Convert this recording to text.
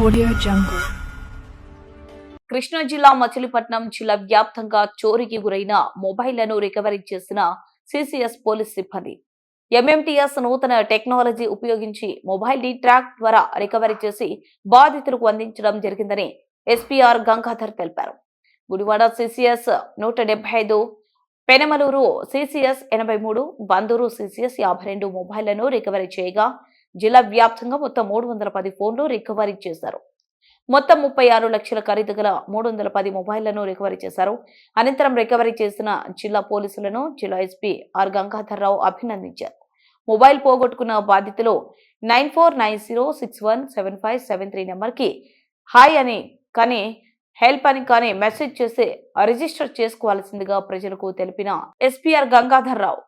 Audio Jungle. Krishna జిల్లా మచిలీపట్నం జిల్లా వ్యాప్తంగా చోరీకి గురైన మొబైళ్లను రికవరీ చేసిన సిసిఎస్ పోలీస్ సిబ్బంది. ఎంఎంటీఎస్ నూతన టెక్నాలజీ ఉపయోగించి మొబైల్ ని ట్రాక్ ద్వారా రికవరీ చేసి బాధితులకు అందించడం జరిగిందని ఎస్పీఆర్ గంగాధర్ తెలిపారు. Gudivada CCS 175, Penamaluru CCS 83, Banduru CCS 52 మొబైళ్లను రికవరీ చేయగా జిల్లా వ్యాప్తంగా మొత్తం 310 ఫోన్లు రికవరీ చేశారు. మొత్తం 36 లక్షల ఖరీదు గల 310 మొబైళ్లను రికవరీ చేశారు. అనంతరం రికవరీ చేసిన జిల్లా పోలీసులను జిల్లా ఎస్పీ ఆర్ గంగాధర్ రావు అభినందించారు. మొబైల్ పోగొట్టుకున్న బాధితులు 9490617573 నెంబర్కి హాయ్ అని కానీ హెల్ప్ అని కానీ మెసేజ్ చేసి రిజిస్టర్ చేసుకోవాల్సిందిగా ప్రజలకు తెలిపిన ఎస్పీఆర్ గంగాధర్ రావు.